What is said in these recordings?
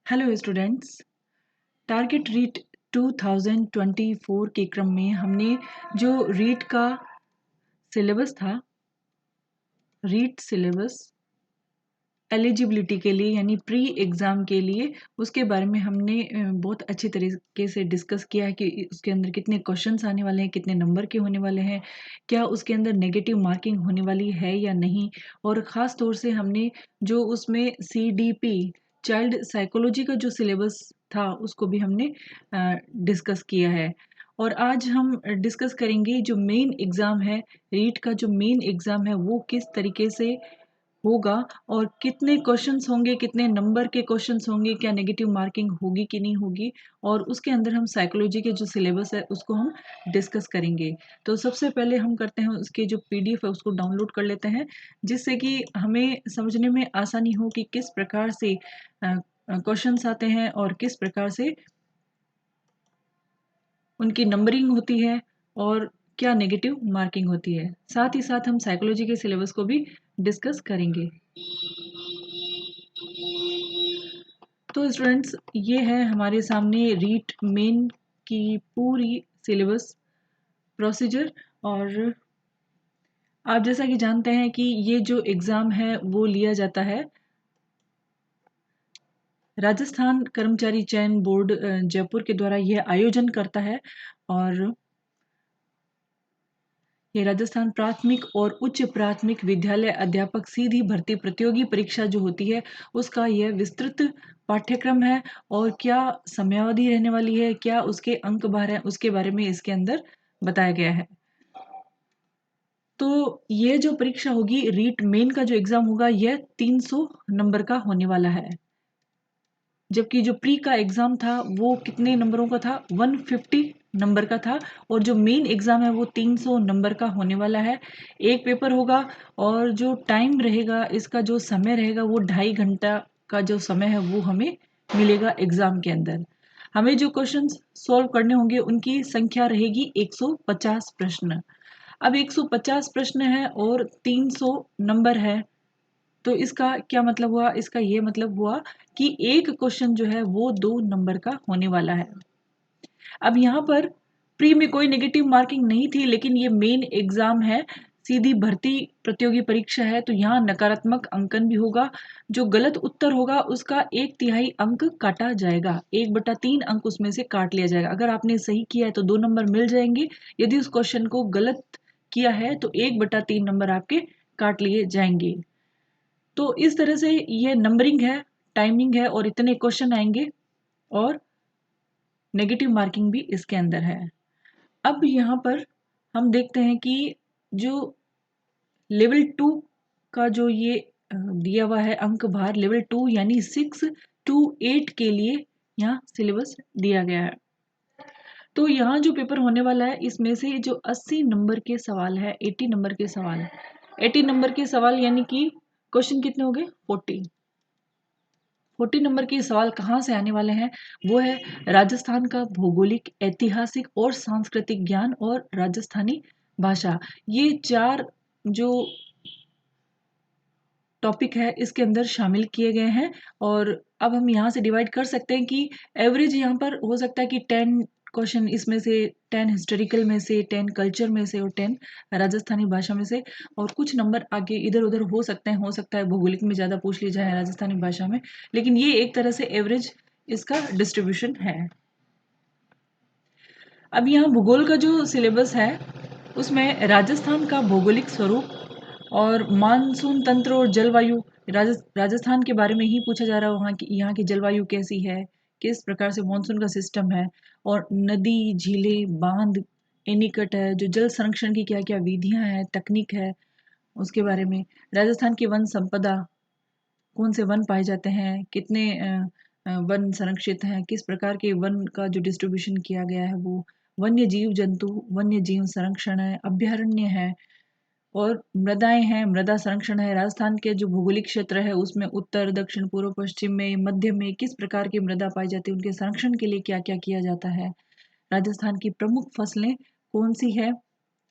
Hello students. Target REET 2024 के क्रम में हमने जो रीट का सिलेबस था, रीट सिलेबस एलिजिबिलिटी के लिए यानी प्री एग्ज़ाम के लिए, उसके बारे में हमने बहुत अच्छी तरीके से डिस्कस किया है कि उसके अंदर कितने क्वेश्चंस आने वाले हैं, कितने नंबर के होने वाले हैं, क्या उसके अंदर नेगेटिव मार्किंग होने वाली है या नहीं। और ख़ास तौर से हमने जो उसमें CDP चाइल्ड साइकोलॉजी का जो सिलेबस था उसको भी हमने डिस्कस किया है। और आज हम डिस्कस करेंगे जो मेन एग्ज़ाम है, रीट का जो मेन एग्ज़ाम है वो किस तरीके से होगा और कितने क्वेश्चंस होंगे, कितने नंबर के क्वेश्चंस होंगे, क्या नेगेटिव मार्किंग होगी कि नहीं होगी। और उसके अंदर हम साइकोलॉजी के जो सिलेबस है उसको हम डिस्कस करेंगे। तो सबसे पहले हम करते हैं उसके जो PDF है उसको डाउनलोड कर लेते हैं, जिससे कि हमें समझने में आसानी हो कि किस प्रकार से क्वेश्चंस आते हैं और किस प्रकार से उनकी नंबरिंग होती है और क्या नेगेटिव मार्किंग होती है। साथ ही साथ हम साइकोलॉजी के सिलेबस को भी डिस्कस करेंगे। तो स्टूडेंट्स, ये है हमारे सामने रीट मेन की पूरी सिलेबस प्रोसीजर। और आप जैसा कि जानते हैं कि ये जो एग्ज़ाम है वो लिया जाता है राजस्थान कर्मचारी चयन बोर्ड जयपुर के द्वारा यह आयोजन करता है। और ये राजस्थान प्राथमिक और उच्च प्राथमिक विद्यालय अध्यापक सीधी भर्ती प्रतियोगी परीक्षा जो होती है उसका यह विस्तृत पाठ्यक्रम है। और क्या समयावधि रहने वाली है, क्या उसके अंक बार हैं, उसके बारे में इसके अंदर बताया गया है। तो ये जो परीक्षा होगी, रीट मेन का जो एग्जाम होगा, यह 300 नंबर का होने वाला है, जबकि जो प्री का एग्जाम था वो कितने नंबरों का था, 150 नंबर का था। और जो मेन एग्जाम है वो 300 नंबर का होने वाला है। एक पेपर होगा और जो टाइम रहेगा, इसका जो समय रहेगा वो 2.5 घंटा का जो समय है वो हमें मिलेगा एग्जाम के अंदर। हमें जो क्वेश्चंस सॉल्व करने होंगे उनकी संख्या रहेगी 150 प्रश्न। अब 150 प्रश्न है और 300 नंबर है, तो इसका क्या मतलब हुआ, इसका ये मतलब हुआ कि एक क्वेश्चन जो है वो 2 नंबर का होने वाला है। अब यहाँ पर प्री में कोई नेगेटिव मार्किंग नहीं थी, लेकिन ये मेन एग्जाम है, सीधी भर्ती प्रतियोगी परीक्षा है, तो यहाँ नकारात्मक अंकन भी होगा। जो गलत उत्तर होगा उसका 1/3 अंक काटा जाएगा, 1/3 अंक उसमें से काट लिया जाएगा। अगर आपने सही किया है तो 2 नंबर मिल जाएंगे, यदि उस क्वेश्चन को गलत किया है तो 1/3 नंबर आपके काट लिए जाएंगे। तो इस तरह से ये नंबरिंग है, टाइमिंग है और इतने क्वेश्चन आएंगे और नेगेटिव मार्किंग भी इसके अंदर है। अब यहाँ पर हम देखते हैं कि जो लेवल 2 का जो ये दिया हुआ है अंक भार, लेवल 2 यानी 6 to 8 के लिए यहाँ सिलेबस दिया गया है। तो यहाँ जो पेपर होने वाला है इसमें से जो 80 नंबर के सवाल है, 80 नंबर के सवाल, 80 नंबर के सवाल यानी कि क्वेश्चन कितने हो गए, 40 नंबर के सवाल कहाँ से आने वाले हैं, वो है राजस्थान का भौगोलिक, ऐतिहासिक और सांस्कृतिक ज्ञान और राजस्थानी भाषा। ये 4 जो टॉपिक है इसके अंदर शामिल किए गए हैं। और अब हम यहाँ से डिवाइड कर सकते हैं कि एवरेज यहाँ पर हो सकता है कि 10 क्वेश्चन इसमें से, 10 हिस्टोरिकल में से, 10 कल्चर में से और 10 राजस्थानी भाषा में से, और कुछ नंबर आगे इधर उधर हो सकते हैं, हो सकता है भौगोलिक में ज़्यादा पूछ ली जाए राजस्थानी भाषा में, लेकिन ये एक तरह से एवरेज इसका डिस्ट्रीब्यूशन है। अब यहाँ भूगोल का जो सिलेबस है उसमें राजस्थान का भौगोलिक स्वरूप और मानसून तंत्र और जलवायु, राजस्थान के बारे में ही पूछा जा रहा है, वहाँ की, यहाँ की जलवायु कैसी है, किस प्रकार से मानसून का सिस्टम है, और नदी, झीलें, बांध, एनीकट है, जो जल संरक्षण की क्या क्या विधियाँ हैं, तकनीक है, उसके बारे में। राजस्थान की वन संपदा, कौन से वन पाए जाते हैं, कितने वन संरक्षित हैं, किस प्रकार के वन का जो डिस्ट्रीब्यूशन किया गया है वो, वन्य जीव जंतु, वन्य जीव संरक्षण है, अभ्यारण्य है, और मृदाएं हैं, मृदा संरक्षण है। राजस्थान के जो भौगोलिक क्षेत्र है उसमें उत्तर, दक्षिण, पूर्व, पश्चिम में, मध्य में किस प्रकार की मृदा पाई जाती है, उनके संरक्षण के लिए क्या क्या किया जाता है। राजस्थान की प्रमुख फसलें कौन सी है।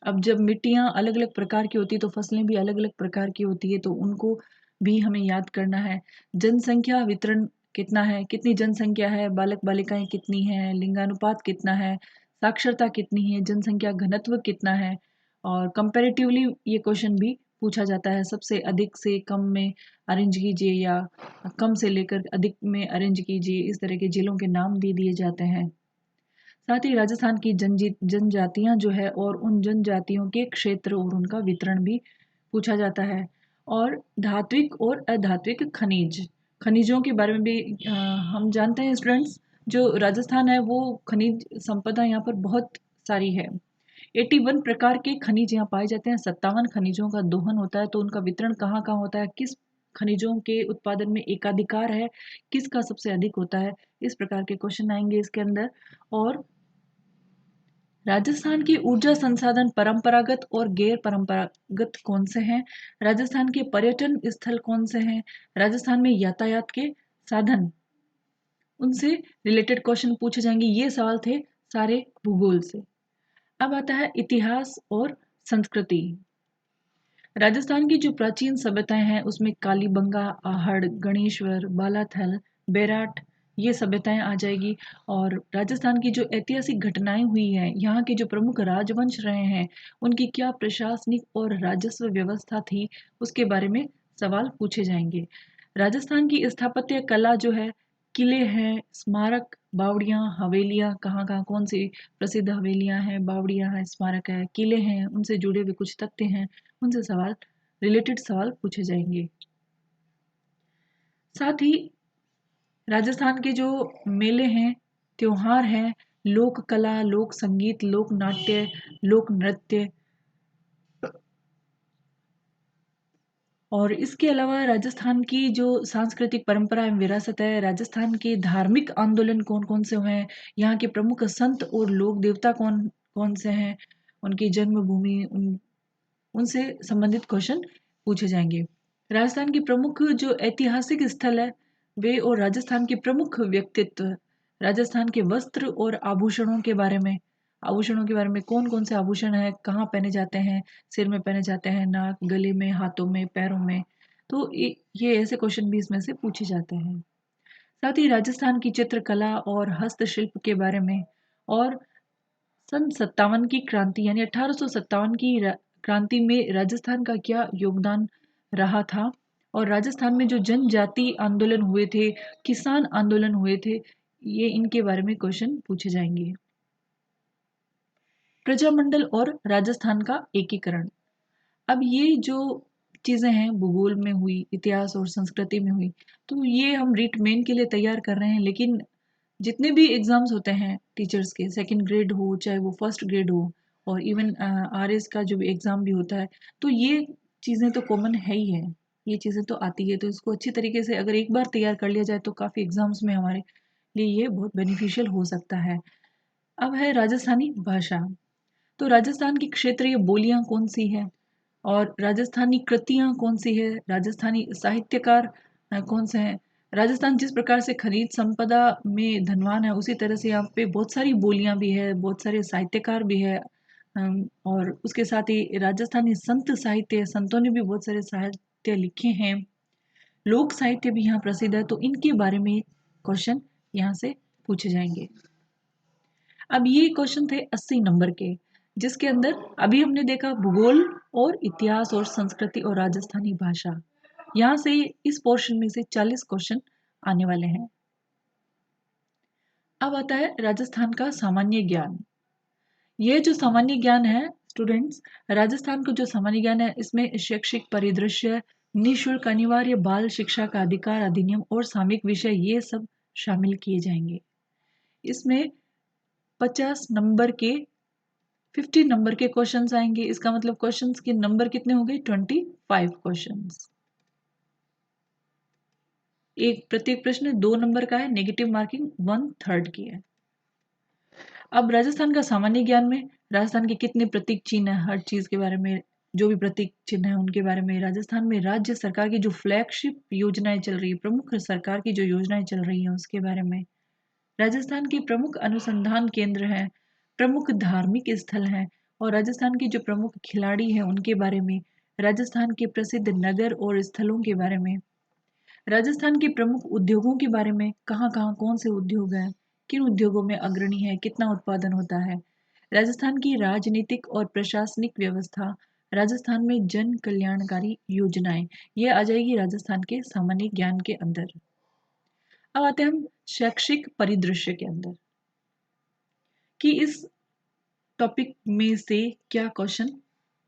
अब जब मिट्टियाँ अलग अलग प्रकार की होती है तो फसलें भी अलग अलग प्रकार की होती है, तो उनको भी हमें याद करना है। जनसंख्या वितरण कितना है, कितनी जनसंख्या है, बालक बालिकाएं कितनी हैं, लिंगानुपात कितना है, साक्षरता कितनी है, जनसंख्या घनत्व कितना है। और कंपैरेटिवली ये क्वेश्चन भी पूछा जाता है, सबसे अधिक से कम में अरेंज कीजिए या कम से लेकर अधिक में अरेंज कीजिए, इस तरह के जिलों के नाम भी दिए जाते हैं। साथ ही राजस्थान की जनजातियां जो है और उन जनजातियों के क्षेत्र और उनका वितरण भी पूछा जाता है। और धात्विक और अधात्विक खनिजों के बारे में भी हम जानते हैं स्टूडेंट्स। जो राजस्थान है वो खनिज संपदा यहाँ पर बहुत सारी है। 81 प्रकार के खनिज यहाँ पाए जाते हैं, 57 खनिजों का दोहन होता है। तो उनका वितरण कहाँ कहाँ होता है, किस खनिजों के उत्पादन में एकाधिकार है, किसका सबसे अधिक होता है, इस प्रकार के क्वेश्चन आएंगे इसके अंदर। और राजस्थान की ऊर्जा संसाधन परंपरागत और गैर परंपरागत कौन से हैं, राजस्थान के पर्यटन स्थल कौन से हैं, राजस्थान में यातायात के साधन, उनसे रिलेटेड क्वेश्चन पूछे जाएंगे। ये सवाल थे सारे भूगोल से। अब आता है इतिहास और संस्कृति। राजस्थान की जो प्राचीन सभ्यताएं हैं उसमें कालीबंगा, आहड़, गणेश्वर, बालाथल, बेराट, ये सभ्यताएं आ जाएगी। और राजस्थान की जो ऐतिहासिक घटनाएं हुई हैं, यहाँ के जो प्रमुख राजवंश रहे हैं, उनकी क्या प्रशासनिक और राजस्व व्यवस्था थी, उसके बारे में सवाल पूछे जाएंगे। राजस्थान की स्थापत्य कला जो है, किले हैं, स्मारक, बावड़ियां, हवेलियां, कहाँ कहाँ कौन सी प्रसिद्ध हवेलियां हैं, बावड़ियां हैं, स्मारक है, किले हैं, उनसे जुड़े हुए कुछ तथ्य हैं, उनसे रिलेटेड सवाल पूछे जाएंगे। साथ ही राजस्थान के जो मेले हैं, त्योहार हैं, लोक कला, लोक संगीत, लोक नाट्य, लोक नृत्य, और इसके अलावा राजस्थान की जो सांस्कृतिक परंपरा एवं विरासत है, राजस्थान के धार्मिक आंदोलन कौन कौन से हुए हैं, यहाँ के प्रमुख संत और लोक देवता कौन कौन से हैं, उनकी जन्मभूमि, उनसे संबंधित क्वेश्चन पूछे जाएंगे। राजस्थान की प्रमुख जो ऐतिहासिक स्थल है वे, और राजस्थान के प्रमुख व्यक्तित्व, राजस्थान के वस्त्र और आभूषणों के बारे में कौन कौन से आभूषण है, कहाँ पहने जाते हैं, सिर में पहने जाते हैं, नाक, गले में, हाथों में, पैरों में। तो ये ऐसे क्वेश्चन भी इसमें से पूछे जाते हैं। साथ ही राजस्थान की चित्रकला और हस्तशिल्प के बारे में, और सन 57 की क्रांति यानी 1857 की क्रांति में राजस्थान का क्या योगदान रहा था, और राजस्थान में जो जनजाति आंदोलन हुए थे, किसान आंदोलन हुए थे, ये इनके बारे में क्वेश्चन पूछे जाएंगे। प्रजामंडल और राजस्थान का एकीकरण। अब ये जो चीजें हैं भूगोल में हुई, इतिहास और संस्कृति में हुई, तो ये हम रीट मेन के लिए तैयार कर रहे हैं। लेकिन जितने भी एग्जाम्स होते हैं टीचर्स के, सेकंड ग्रेड हो चाहे वो फर्स्ट ग्रेड हो, और इवन आरएस का जो भी एग्जाम भी होता है, तो ये चीज़ें तो कॉमन है ही है, ये चीज़ें तो आती है। तो इसको अच्छी तरीके से अगर एक बार तैयार कर लिया जाए तो काफ़ी एग्जाम्स में हमारे लिए ये बहुत बेनिफिशियल हो सकता है। अब है राजस्थानी भाषा। तो राजस्थान की क्षेत्रीय बोलियां कौन सी है, और राजस्थानी कृतियां कौन सी है, राजस्थानी साहित्यकार कौन से हैं। राजस्थान जिस प्रकार से खनिज संपदा में धनवान है, उसी तरह से यहाँ पे बहुत सारी बोलियां भी है, बहुत सारे साहित्यकार भी है। और उसके साथ ही राजस्थानी संत साहित्य, संतों ने भी बहुत सारे साहित्य लिखे हैं। लोक साहित्य भी यहाँ प्रसिद्ध है। तो इनके बारे में क्वेश्चन यहाँ से पूछे जाएंगे। अब ये क्वेश्चन थे 80 नंबर के, जिसके अंदर अभी हमने देखा भूगोल और इतिहास और संस्कृति और राजस्थानी भाषा। यहाँ से इस पोर्शन में से 40 क्वेश्चन आने वाले हैं। अब आता है राजस्थान का सामान्य ज्ञान। ये जो सामान्य ज्ञान है स्टूडेंट्स, राजस्थान का जो सामान्य ज्ञान है, इसमें शैक्षिक परिदृश्य, निःशुल्क अनिवार्य बाल शिक्षा का अधिकार अधिनियम और सामयिक विषय, ये सब शामिल किए जाएंगे। इसमें 50 नंबर के 50 नंबर के क्वेश्चंस आएंगे। इसका मतलब क्वेश्चंस के नंबर कितने हो गए, 25 क्वेश्चंस। एक प्रत्येक प्रश्न 2 नंबर का है, नेगेटिव मार्किंग 1/3 की है। अब राजस्थान का सामान्य ज्ञान में राजस्थान के कितने प्रतीक चिन्ह है, हर चीज के बारे में, जो भी प्रतीक चिन्ह है उनके बारे में। राजस्थान में राज्य सरकार की जो फ्लैगशिप योजनाएं चल रही है, प्रमुख सरकार की जो योजनाएं चल रही हैं, उसके बारे में। राजस्थान के प्रमुख अनुसंधान केंद्र हैं, प्रमुख धार्मिक स्थल हैं, और राजस्थान के जो प्रमुख खिलाड़ी हैं उनके बारे में, राजस्थान के प्रसिद्ध नगर और स्थलों के बारे में। राजस्थान के प्रमुख उद्योगों के बारे में, कहाँ कहाँ कौन से उद्योग हैं, किन उद्योगों में अग्रणी है, कितना उत्पादन होता है। राजस्थान की राजनीतिक और प्रशासनिक व्यवस्था, राजस्थान में जन कल्याणकारी योजनाएं, ये आ जाएगी राजस्थान के सामान्य ज्ञान के अंदर। अब आते हैं हम शैक्षिक परिदृश्य के अंदर कि इस टॉपिक में से क्या क्वेश्चन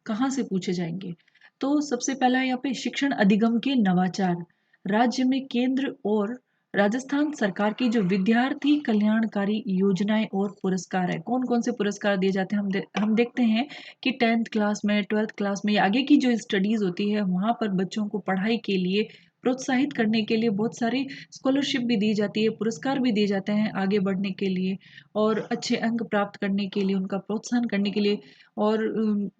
कहाँ से पूछे जाएंगे। तो सबसे पहला यहाँ पे शिक्षण अधिगम के नवाचार, राज्य में केंद्र और राजस्थान सरकार की जो विद्यार्थी कल्याणकारी योजनाएं और पुरस्कार है, कौन कौन से पुरस्कार दिए जाते हैं हम देखते हैं कि 10th क्लास में, 12th क्लास में या आगे की जो स्टडीज होती है वहाँ पर बच्चों को पढ़ाई के लिए प्रोत्साहित करने के लिए बहुत सारी स्कॉलरशिप भी दी जाती है, पुरस्कार भी दिए जाते हैं आगे बढ़ने के लिए और अच्छे अंक प्राप्त करने के लिए, उनका प्रोत्साहन करने के लिए। और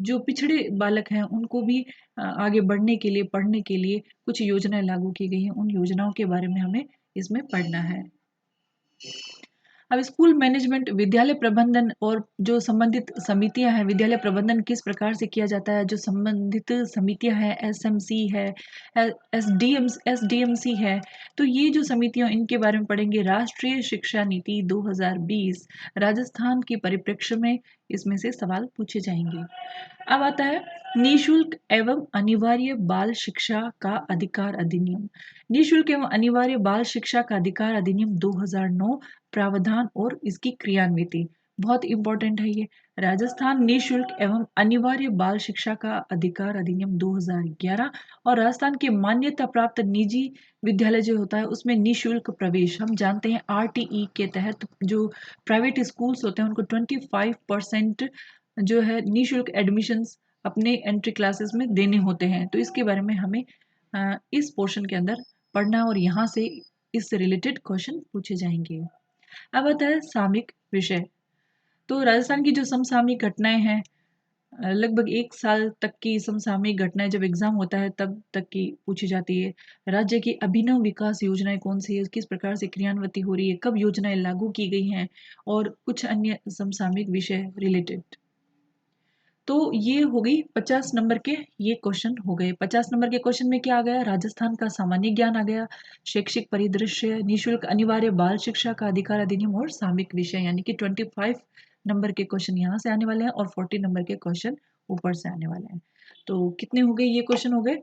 जो पिछड़े बालक हैं उनको भी आगे बढ़ने के लिए, पढ़ने के लिए कुछ योजनाएं लागू की गई हैं, उन योजनाओं के बारे में हमें इसमें पढ़ना है। अब स्कूल मैनेजमेंट, विद्यालय प्रबंधन और जो संबंधित समितियां हैं, विद्यालय प्रबंधन किस प्रकार से किया जाता है, जो संबंधित समितियां हैं, एसएमसी है, एसडीएमसी है, तो ये जो समितियां, इनके बारे में पढ़ेंगे। राष्ट्रीय शिक्षा नीति 2020 राजस्थान के परिप्रेक्ष्य में इसमें से सवाल पूछे जाएंगे। अब आता है निशुल्क एवं अनिवार्य बाल शिक्षा का अधिकार अधिनियम। निशुल्क एवं अनिवार्य बाल शिक्षा का अधिकार अधिनियम 2009 प्रावधान और इसकी क्रियान्विति, बहुत इंपॉर्टेंट है ये। राजस्थान निशुल्क एवं अनिवार्य बाल शिक्षा का अधिकार अधिनियम 2011 और राजस्थान के मान्यता प्राप्त निजी विद्यालय जो होता है उसमें निशुल्क प्रवेश, हम जानते हैं आरटीई के तहत जो प्राइवेट स्कूल्स होते हैं उनको 25% जो है निशुल्क एडमिशन्स अपने एंट्री क्लासेस में देने होते हैं। तो इसके बारे में हमें इस पोर्शन के अंदर पढ़ना और यहाँ से इससे रिलेटेड क्वेश्चन पूछे जाएंगे। अब आता है सामयिक विषय। तो राजस्थान की जो समसामयिक घटनाएं हैं, लगभग 1 साल तक की समसामयिक घटनाएं जब एग्जाम होता है तब तक की पूछी जाती है। राज्य की अभिनव विकास योजनाएं कौन सी है, किस प्रकार से क्रियान्वित हो रही है, कब योजनाएं लागू की गई हैं और कुछ अन्य समसामयिक विषय रिलेटेड। तो ये हो गई 50 नंबर के, ये क्वेश्चन हो गए। 50 नंबर के क्वेश्चन में क्या आ गया, राजस्थान का सामान्य ज्ञान आ गया, शैक्षिक परिदृश्य, निशुल्क अनिवार्य बाल शिक्षा का अधिकार अधिनियम और सामयिक विषय, यानी कि 25 नंबर के क्वेश्चन यहाँ से आने वाले हैं और 40 नंबर के क्वेश्चन ऊपर से आने वाले हैं। तो कितने हो गए ये क्वेश्चन, हो गए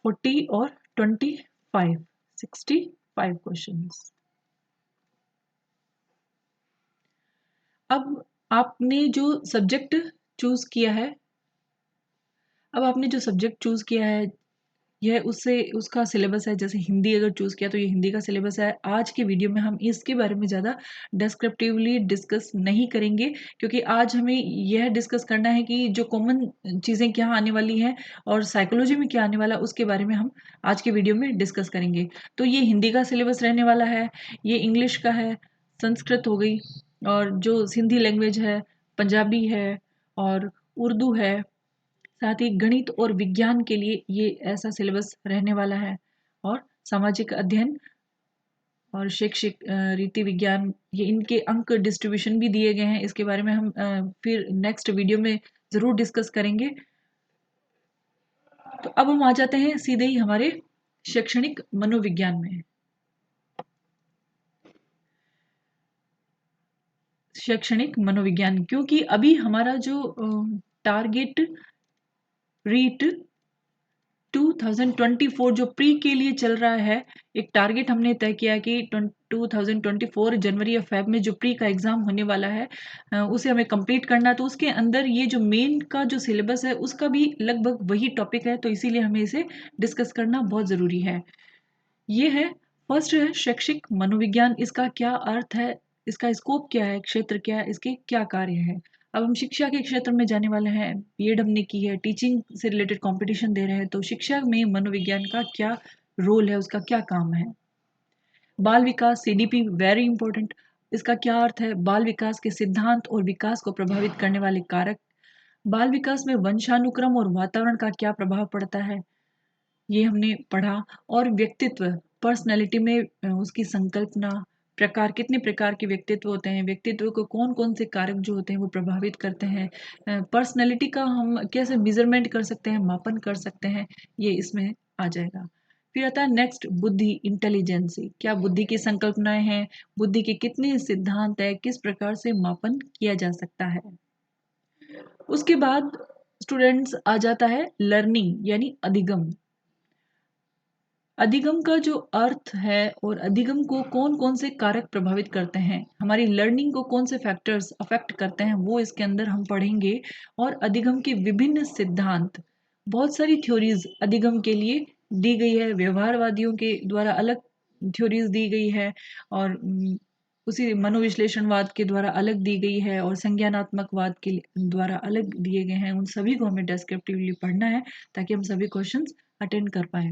40 और 25, 65 क्वेश्चन। अब आपने जो सब्जेक्ट चूज किया है, अब आपने जो सब्जेक्ट चूज किया है यह उससे उसका सिलेबस है। जैसे हिंदी अगर चूज किया तो ये हिंदी का सिलेबस है। आज के वीडियो में हम इसके बारे में ज़्यादा डिस्क्रिप्टिवली डिस्कस नहीं करेंगे, क्योंकि आज हमें यह डिस्कस करना है कि जो कॉमन चीज़ें क्या आने वाली हैं और साइकोलॉजी में क्या आने वाला है उसके बारे में हम आज के वीडियो में डिस्कस करेंगे। तो ये हिंदी का सिलेबस रहने वाला है, ये इंग्लिश का है, संस्कृत हो गई, और जो सिंधी लैंग्वेज है, पंजाबी है और उर्दू है, साथ ही गणित और विज्ञान के लिए ये ऐसा सिलेबस रहने वाला है। और सामाजिक अध्ययन और शैक्षिक रीति विज्ञान, ये इनके अंक डिस्ट्रीब्यूशन भी दिए गए हैं, इसके बारे में हम फिर नेक्स्ट वीडियो में ज़रूर डिस्कस करेंगे। तो अब हम आ जाते हैं सीधे ही हमारे शैक्षणिक मनोविज्ञान में। शैक्षणिक मनोविज्ञान, क्योंकि अभी हमारा जो टारगेट रीट 2024 जो प्री के लिए चल रहा है, एक टारगेट हमने तय किया कि 2024 जनवरी या फेब में जो प्री का एग्ज़ाम होने वाला है उसे हमें कंप्लीट करना है। तो उसके अंदर ये जो मेन का जो सिलेबस है उसका भी लगभग वही टॉपिक है, तो इसीलिए हमें इसे डिस्कस करना बहुत ज़रूरी है। ये है, फर्स्ट है शैक्षिक मनोविज्ञान, इसका क्या अर्थ है, इसका स्कोप क्या है, क्षेत्र क्या है, इसके क्या कार्य है। अब हम शिक्षा के क्षेत्र में जाने वाले हैं, बीएड हमने की है, टीचिंग से रिलेटेड कंपटीशन दे रहे हैं, तो शिक्षा में मनोविज्ञान का क्या रोल है, उसका क्या काम है। बाल विकास, सीडीपी वेरी इंपॉर्टेंट, इसका क्या अर्थ है, बाल विकास के सिद्धांत और विकास को प्रभावित करने वाले कारक। बाल विकास में वंशानुक्रम और वातावरण का क्या प्रभाव पड़ता है, ये हमने पढ़ा। और व्यक्तित्व, पर्सनैलिटी में उसकी संकल्पना, प्रकार, कितने प्रकार के व्यक्तित्व होते हैं, व्यक्तित्व को कौन कौन से कारक जो होते हैं वो प्रभावित करते हैं, पर्सनैलिटी का हम कैसे मेजरमेंट कर सकते हैं, मापन कर सकते हैं, ये इसमें आ जाएगा। फिर आता है नेक्स्ट बुद्धि, इंटेलिजेंसी। क्या बुद्धि की संकल्पनाएं हैं, बुद्धि के कितने सिद्धांत है, किस प्रकार से मापन किया जा सकता है। उसके बाद स्टूडेंट्स आ जाता है लर्निंग यानी अधिगम। अधिगम का जो अर्थ है और अधिगम को कौन कौन से कारक प्रभावित करते हैं, हमारी लर्निंग को कौन से फैक्टर्स अफेक्ट करते हैं, वो इसके अंदर हम पढ़ेंगे। और अधिगम के विभिन्न सिद्धांत, बहुत सारी थ्योरीज अधिगम के लिए दी गई है, व्यवहारवादियों के द्वारा अलग थ्योरीज दी गई है और उसी मनोविश्लेषणवाद के द्वारा अलग दी गई है और संज्ञानात्मकवाद के द्वारा अलग दिए गए हैं। उन सभी को हमें डेस्क्रिप्टिवली पढ़ना है ताकि हम सभी क्वेश्चंस अटेंड कर पाए।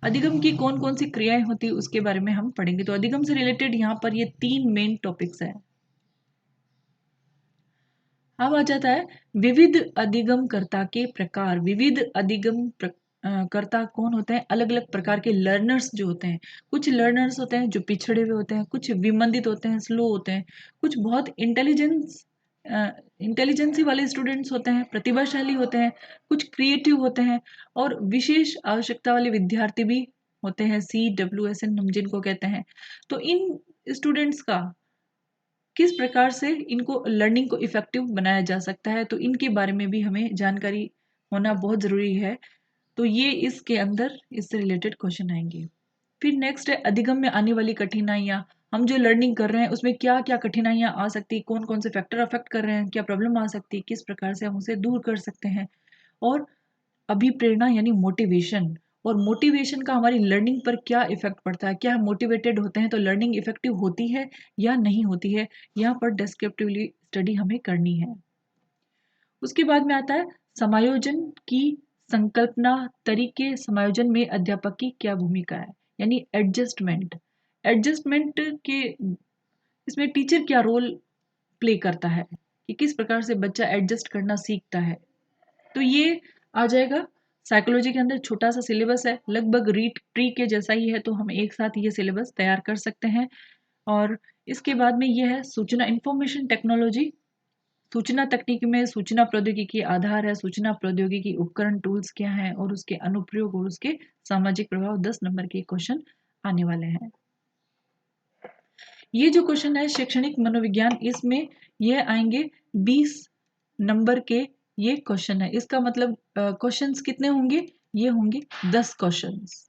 अधिगम की कौन कौन सी क्रियाएं होती है उसके बारे में हम पढ़ेंगे। तो अधिगम से रिलेटेड यहाँ पर ये 3 मेन टॉपिक्स हैं। अब आ जाता है विविध अधिगम कर्ता के प्रकार। विविध अधिगम कर्ता कौन होते हैं, अलग अलग प्रकार के लर्नर्स जो होते हैं। कुछ लर्नर्स होते हैं जो पिछड़े हुए होते हैं, कुछ विमंदित होते हैं, स्लो होते हैं, कुछ बहुत इंटेलिजेंसी वाले स्टूडेंट्स होते हैं, प्रतिभाशाली होते हैं, कुछ क्रिएटिव होते हैं और विशेष आवश्यकता वाले विद्यार्थी भी होते हैं, CWSN हम जिनको कहते हैं। तो इन स्टूडेंट्स का किस प्रकार से इनको लर्निंग को इफेक्टिव बनाया जा सकता है, तो इनके बारे में भी हमें जानकारी होना बहुत ज़रूरी है। तो ये इसके अंदर इससे रिलेटेड क्वेश्चन आएंगे। फिर नेक्स्ट है अधिगम में आने वाली कठिनाइयाँ। हम जो लर्निंग कर रहे हैं उसमें क्या क्या कठिनाइयाँ आ सकती, कौन कौन से फैक्टर अफेक्ट कर रहे हैं, क्या प्रॉब्लम आ सकती, किस प्रकार से हम उसे दूर कर सकते हैं। और अभिप्रेरणा यानी मोटिवेशन, और मोटिवेशन का हमारी लर्निंग पर क्या इफेक्ट पड़ता है, क्या हम मोटिवेटेड होते हैं तो लर्निंग इफेक्टिव होती है या नहीं होती है, यहाँ पर डिस्क्रिप्टिवली स्टडी हमें करनी है। उसके बाद में आता है समायोजन की संकल्पना, तरीके समायोजन में अध्यापक की क्या भूमिका है, यानी एडजस्टमेंट। एडजस्टमेंट के इसमें टीचर क्या रोल प्ले करता है कि किस प्रकार से बच्चा एडजस्ट करना सीखता है। तो ये आ जाएगा साइकोलॉजी के अंदर। छोटा सा सिलेबस है, लगभग रीट प्री के जैसा ही है, तो हम एक साथ ये सिलेबस तैयार कर सकते हैं। और इसके बाद में ये है सूचना इंफॉर्मेशन टेक्नोलॉजी। सूचना तकनीक में सूचना प्रौद्योगिकी आधार है, सूचना प्रौद्योगिकी उपकरण टूल्स क्या हैं और उसके अनुप्रयोग और उसके सामाजिक प्रभाव। 10 नंबर के क्वेश्चन आने वाले हैं। ये जो क्वेश्चन है शैक्षणिक मनोविज्ञान, इसमें ये आएंगे 20 नंबर के ये क्वेश्चन है। इसका मतलब क्वेश्चंस कितने होंगे, ये होंगे 10 क्वेश्चंस।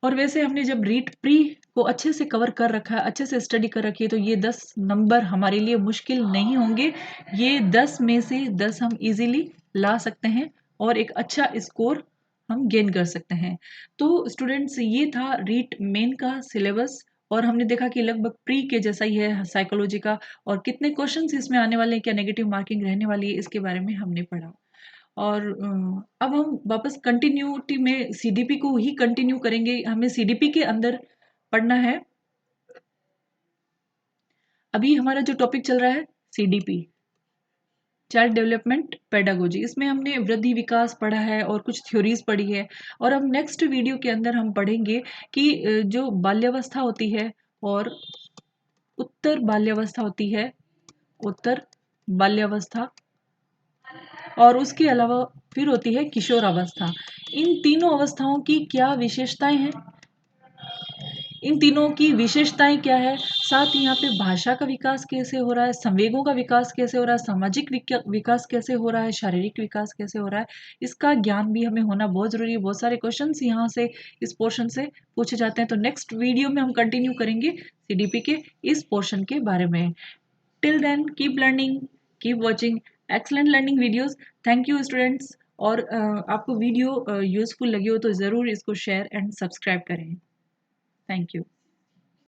और वैसे हमने जब रीट प्री को अच्छे से कवर कर रखा है, अच्छे से स्टडी कर रखी है, तो ये 10 नंबर हमारे लिए मुश्किल नहीं होंगे। ये 10 में से 10 हम इजीली ला सकते हैं और एक अच्छा स्कोर हम गेन कर सकते हैं। तो स्टूडेंट्स, ये था रीट मेन का सिलेबस और हमने देखा कि लगभग प्री के जैसा ही है साइकोलॉजी का। और कितने क्वेश्चंस इसमें आने वाले हैं, क्या नेगेटिव मार्किंग रहने वाली है, इसके बारे में हमने पढ़ा। और अब हम वापस कंटिन्यूटी में सीडीपी को ही कंटिन्यू करेंगे। हमें सीडीपी के अंदर पढ़ना है। अभी हमारा जो टॉपिक चल रहा है सीडीपी, चाइल्ड डेवलपमेंट पेडागोजी, इसमें हमने वृद्धि विकास पढ़ा है और कुछ थ्योरीज पढ़ी है। और अब नेक्स्ट वीडियो के अंदर हम पढ़ेंगे कि जो बाल्यावस्था होती है और उत्तर बाल्यावस्था होती है, उत्तर बाल्यावस्था, और उसके अलावा फिर होती है किशोरावस्था। इन तीनों अवस्थाओं की क्या विशेषताएं हैं, इन तीनों की विशेषताएं क्या है, साथ ही यहाँ पे भाषा का विकास कैसे हो रहा है, संवेगों का विकास कैसे हो रहा है, सामाजिक विकास कैसे हो रहा है, शारीरिक विकास कैसे हो रहा है, इसका ज्ञान भी हमें होना बहुत जरूरी है। बहुत सारे क्वेश्चंस यहाँ से इस पोर्शन से पूछे जाते हैं। तो नेक्स्ट वीडियो में हम कंटिन्यू करेंगे सीडीपी के इस पोर्शन के बारे में। Till then keep learning, keep watching excellent learning videos. Thank you students. और आपको वीडियो यूजफुल लगी हो तो ज़रूर इसको शेयर एंड सब्सक्राइब करें। Thank you.